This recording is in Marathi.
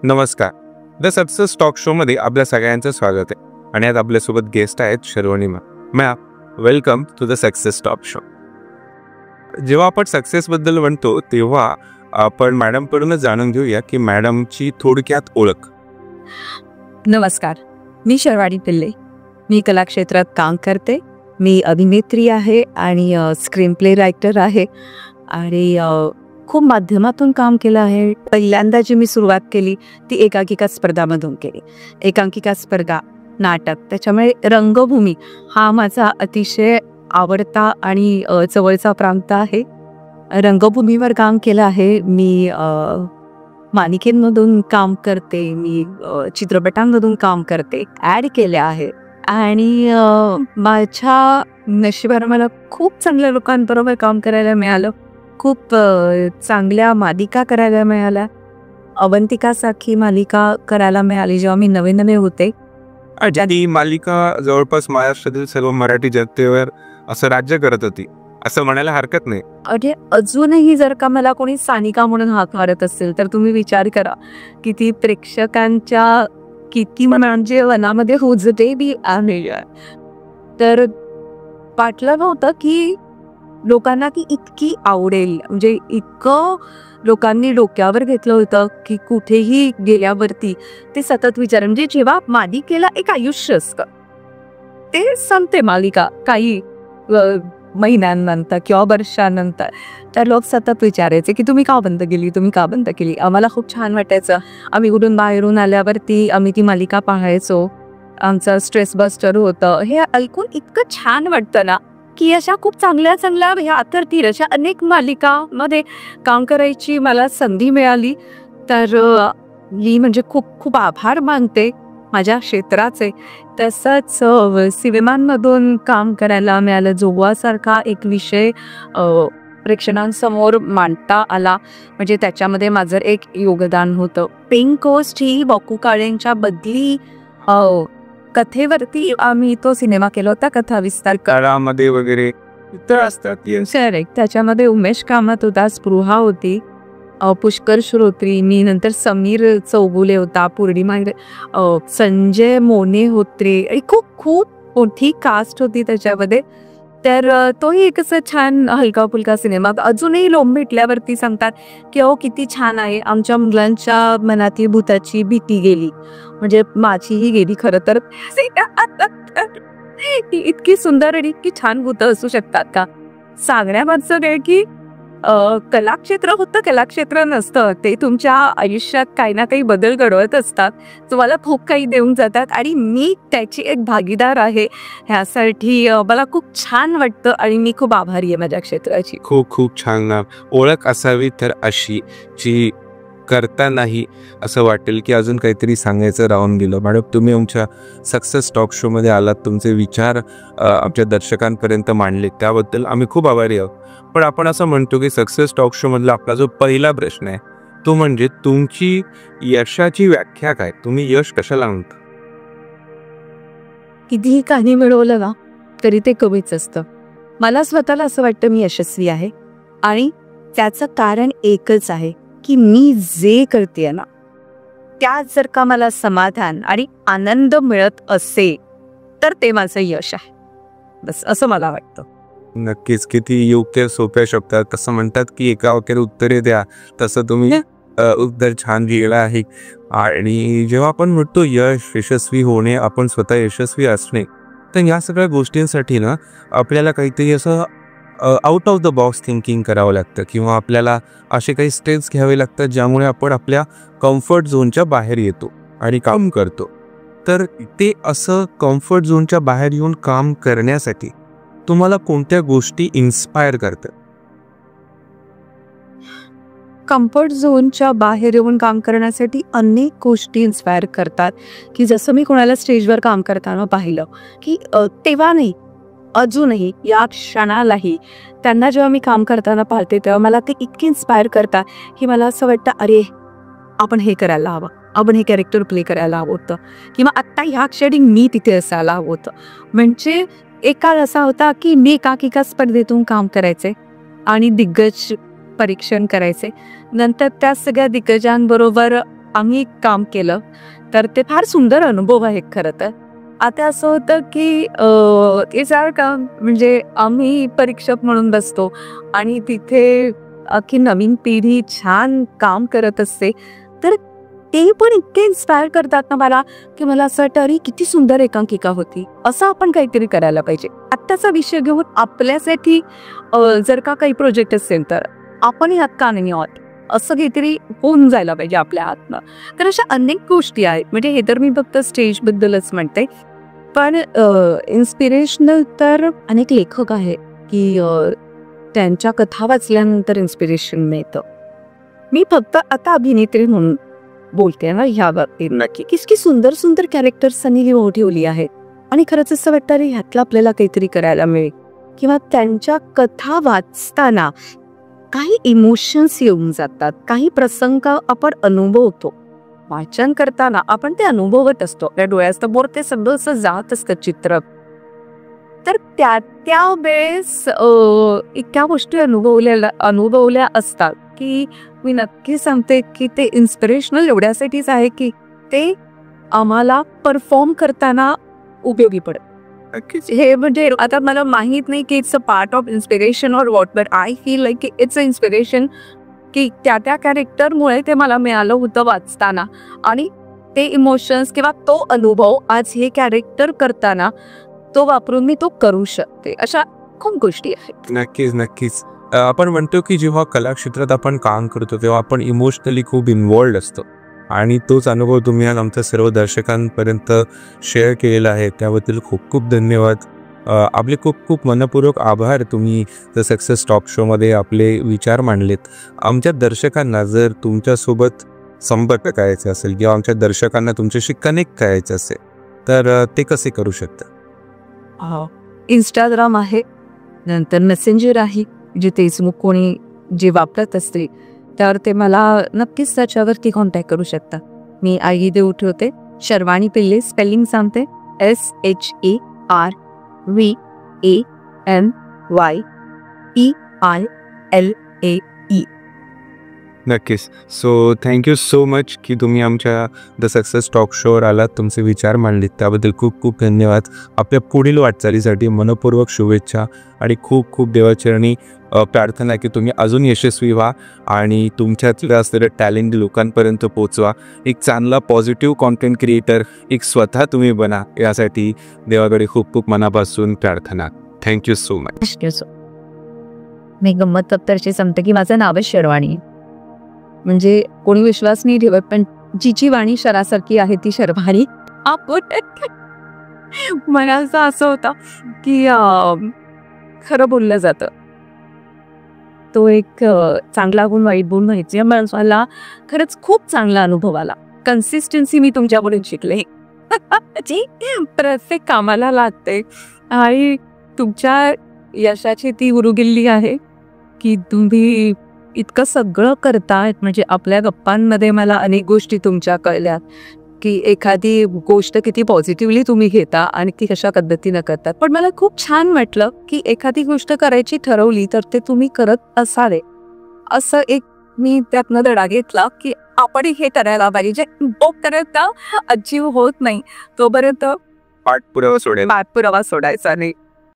नमस्कार. द सक्सेस टॉक शो मध्ये आपल्या सगळ्यांचं स्वागत आहे आणि आज आपल्यासोबत गेस्ट आहेत Sharvani ma'am. Welcome to the success talk show. जेव्हा आपण सक्सेस बद्दल म्हणतो तेव्हा आपण मॅडम कडूनच जाणून घेऊया की मॅडमची थोडक्यात ओळख. नमस्कार, मी शर्वाणी पिल्ले. मी कलाक्षेत्रात काम करते. मी अभिनेत्री आहे आणि स्क्रीन प्ले रायटर आहे आणि खूप माध्यमातून काम केलं आहे. पहिल्यांदा जी मी सुरुवात केली ती एकांकिका स्पर्धामधून केली. एकांकिका स्पर्धा, नाटक, त्याच्यामुळे रंगभूमी हा माझा अतिशय आवडता आणि जवळचा प्रांत आहे. रंगभूमीवर काम केलं आहे. मी मालिकेमधून काम करते, मी चित्रपटांमधून काम करते, ॲड केल्या आहे आणि माझ्या नशिबाने मला खूप चांगल्या लोकांबरोबर काम करायला मिळालं. खूप चांगल्या मालिका करायला मिळाल्या. अवंतिकासारखी मालिका करायला मिळाली जेव्हा मी नवे होते. ती मालिका जवळपास महाराष्ट्रातील सर्व मराठी जनतेवर असं राज्य करत होती असं म्हणायला हरकत नाही. अरे अजूनही जर का मला कोणी सानिका म्हणून हाक मारत असेल तर तुम्ही विचार करा की ती प्रेक्षकांच्या किती म्हणजे वनामध्ये हुजते बी आहे. तर वाटलं नव्हतं की लोकांना ती इतकी आवडेल. म्हणजे इतकं लोकांनी डोक्यावर घेतलं होतं की कुठेही गेल्यावरती ते सतत विचार, म्हणजे जेव्हा मालिकेला एक आयुष्य असतं ते संपते मालिका काही महिन्यांनंतर किंवा वर्षानंतर, तर लोक सतत विचारायचे की तुम्ही का बंद केली, तुम्ही का बंद केली. आम्हाला खूप छान वाटायचं. आम्ही कुठून बाहेरून आल्यावरती आम्ही ती मालिका पाहायचो. आमचं स्ट्रेस बस्टर होतं. हे ऐकून इतकं छान वाटतं ना की अशा खूप चांगल्या चांगल्या ह्या अर्थार्थीर अशा अनेक मालिकामध्ये काम करायची मला संधी मिळाली. तर मी म्हणजे खूप खूप आभार मानते माझ्या क्षेत्राचे. तसंच सिनेमांमधून काम करायला मिळालं. जोगवासारखा एक विषय प्रेक्षकांसमोर मांडता आला, म्हणजे त्याच्यामध्ये माझं एक योगदान होतं. पिंक कोस्ट ही बॉकू काळेंच्या बदली कथेवरती आम्ही तो सिनेमा केला होता. कथा विस्तार काळामध्ये वगैरे तर असतात. करेक्ट. त्याच्यामध्ये उमेश कामत होता, स्पृहा होती, पुष्कर श्रोत्री, मी नंतर समीर चौगुले होता, पौर्णिमा, संजय मोने होते. खूप खूप मोठी कास्ट होती त्याच्यामध्ये. तर तोही एक असं छान हलका फुलका सिनेमा. अजूनही लोक भेटल्यावरती सांगतात की अहो किती छान आहे. आमच्या मुलांच्या मनातील भूताची भीती गेली, म्हणजे माझीही गेली खरं तर. इतकी सुंदर आणि इतकी छान भूतं असू शकतात का. सांगण्यामागचं काय की कलाक्षेत्र होतं, कलाक्षेत्र नसतं. ते तुमच्या आयुष्यात काही ना काही बदल घडवत असतात, तुम्हाला खूप काही देऊन जातात आणि मी त्याची एक भागीदार आहे. ह्यासाठी मला खूप छान वाटतं आणि मी खूप आभारी आहे माझ्या क्षेत्राची. खूप खूप छान ओळख असावी तर अशी जी करतानाही असं वाटेल की अजून काहीतरी सांगायचं राहून गेलं. मॅडम, तुम्ही आमच्या सक्सेस टॉक शोमध्ये आलात, तुमचे विचार आमच्या दर्शकांपर्यंत मांडले त्याबद्दल आम्ही खूप आभारी आहोत. पण आपण असं म्हणतो की सक्सेस टॉक शोमधला आपला जो पहिला प्रश्न आहे तो म्हणजे तुमची यशाची व्याख्या काय, तुम्ही यश कशाला म्हणता? कितीही काही मिळवलं ना तरी ते कमीच असतं. मला स्वतःला असं वाटतं मी यशस्वी आहे आणि त्याचं कारण एकच आहे की मी जे करते ना त्यात जर का मला समाधान आणि आनंद मिळत असेल तर ते माझं यश आहे. बस असं मला वाटतं. नक्कीच. किती युक्त्या सोप्या शब्दात कसं म्हणतात की एका वाक्यात उत्तरे द्या, तसं तुम्ही उत्तर छान लिहिलं आहे. आणि जेव्हा आपण म्हणतो यश, यशस्वी होणे, आपण स्वतः यशस्वी असणे, तर या सगळ्या गोष्टींसाठी ना आपल्याला काहीतरी असं out of the box thinking करावं लागतं किंवा आपल्याला असे काही स्टेप्स घ्यावे लागतात ज्यामुळे आपण आपल्या कम्फर्ट झोनच्या बाहेर येतो आणि काम करतो. तर ते असं कम्फर्ट झोनच्या बाहेर येऊन काम करण्यासाठी तुम्हाला कोणत्या गोष्टी इन्स्पायर करतात? कम्फर्ट झोनच्या बाहेर येऊन काम करण्यासाठी अनेक गोष्टी इन्स्पायर करतात. की जसं मी कोणाला स्टेजवर काम करताना पाहिलं की तेव्हा नाही, अजूनही या क्षणालाही त्यांना जेव्हा मी काम करताना पाहते तेव्हा मला ते इतके इन्स्पायर करतात की मला असं वाटतं अरे आपण हे करायला हवं, आपण हे कॅरेक्टर प्ले करायला हवं होतं, किंवा आत्ता ह्या क्षणी मी तिथे असायला हवं होतं. म्हणजे एक काळ असा होता की मी एकांकिका स्पर्धेतून काम करायचे आणि दिग्गज परीक्षण करायचे. नंतर त्या सगळ्या दिग्गजांबरोबर आम्ही काम केलं तर ते फार सुंदर अनुभव आहे खरं तर. आता असं होतं की का म्हणजे आम्ही परीक्षक म्हणून बसतो आणि तिथे की नवीन पिढी छान काम करत असते, तर ते पण इतके इन्स्पायर करतात ना मला, की मला असं वाटतं अरे किती सुंदर एकांकिका होती, असं आपण काहीतरी करायला पाहिजे. आत्ताचा विषय घेऊन आपल्यासाठी जर का काही प्रोजेक्ट असेल तर आपण यात का नाही आहोत, असं काहीतरी होऊन जायला पाहिजे आपल्या हातनं. तर अशा अनेक गोष्टी आहेत. म्हणजे हे तर मी फक्त स्टेजबद्दलच म्हणते, पण इन्स्पिरेशनल तर अनेक लेखक आहेत की त्यांच्या कथा वाचल्यानंतर इन्स्पिरेशन मिळतं. मी फक्त आता अभिनेत्री म्हणून बोलते ना ह्या बाबतीत, नक्की किती सुंदर सुंदर कॅरेक्टर्स त्यांनी ठेवली आहेत आणि खरंच असं वाटतं अरे ह्यातलं आपल्याला काहीतरी करायला मिळेल. किंवा त्यांच्या कथा वाचताना काही इमोशन्स येऊन जातात, काही प्रसंग आपण अनुभवतो. वाचन करताना आपण ते अनुभवत असतो, आपल्या डोळ्यासमोर ते सगळं असं जात असतं चित्र. तर त्या वेळेस इतक्या गोष्टी अनुभवल्या असतात की मी नक्की सांगते की ते इन्स्पिरेशनल एवढ्यासाठीच आहे की ते आम्हाला परफॉर्म करताना उपयोगी पडत. हे म्हणजे आता मला माहित नाही की it's a part of inspiration or what, but I feel like की इट्स अ इन्स्पिरेशन की त्या कॅरेक्टरमुळे ते मला मिळालं होतं वाचताना, आणि ते इमोशन्स किंवा तो अनुभव आज हे कॅरेक्टर करताना तो वापरून मी तो करू शकते. अशा खूप गोष्टी आहेत. नक्कीच नक्कीच. आपण म्हणतो की जेव्हा कला क्षेत्रात आपण काम करतो तेव्हा आपण इमोशनली खूप इन्वॉल्ड असतो, आणि तोच अनुभव तुम्ही आज आमच्या सर्व दर्शकांपर्यंत शेअर केलेला आहे, त्याबद्दल खूप खूप धन्यवाद. आपले खूप खूप मनपूर्वक आभार. तुम्ही द सक्सेस टॉक शोमध्ये आपले विचार मांडलेत. आमच्या दर्शकांना जर तुमच्यासोबत संपर्क करायचा असेल किंवा आमच्या दर्शकांना तुमच्याशी कनेक्ट करायचं असेल तर ते कसे करू शकतात? इंस्टाग्राम आहे, नंतर मेसेंजर आहे, जे फेसबुक कोणी जे वापरत असते तर ते मला नक्कीच त्याच्यावरती कॉन्टॅक्ट करू शकता. मी आई देऊ ठेवते, शर्वाणी पिल्ले, स्पेलिंग सांगते, SHARVANYPILLAE. नक्कीच. सो थँक्यू सो मच की तुम्ही आमच्या द सक्सेस टॉक शोवर आलात, तुमचे विचार मांडलेत, त्याबद्दल खूप खूप धन्यवाद. आपल्या पुढील वाटचालीसाठी मनपूर्वक शुभेच्छा आणि खूप खूप देवाचरणी प्रार्थना की तुम्ही अजून यशस्वी व्हा आणि तुमच्यातलं असलेलं टॅलेंट लोकांपर्यंत पोचवा. एक चांगला पॉझिटिव्ह कॉन्टेंट क्रिएटर एक स्वतः तुम्ही बना, यासाठी देवाकडे खूप खूप मनापासून प्रार्थना. Thank you so much. मी गंमत दप्तरची सांगते की माझं नावच शर्वाणी, म्हणजे कोणी विश्वास नाही ठेवत, पण जिची वाणी शरासारखी आहे ती शर्वाणी. मला असं होतं की खरं बोललं जातं, तो एक चांगला गुण वाईट गुण व्हायचे. मला खरंच खूप चांगला अनुभव आला. कन्सिस्टन्सी मी तुमच्याकडून शिकले, जी प्रत्येक कामाला लागते, आणि तुमच्या यशाची ती उरुगिल्ली आहे की तुम्ही इतकं सगळं करतायत. म्हणजे आपल्या गप्पांमध्ये मला अनेक गोष्टी तुमच्या कळल्या की एखादी गोष्ट किती पॉझिटिव्हली तुम्ही घेता आणि ती कशा पद्धतीनं करतात. पण मला खूप छान वाटलं की एखादी गोष्ट करायची ठरवली तर ते तुम्ही करत असावे, असं एक मी त्यातनं धडा घेतला की आपण हे करायला पाहिजे. जोपर्यंत अचीव होत नाही तोपर्यंत पाठपुरावा सोडायचा नाही.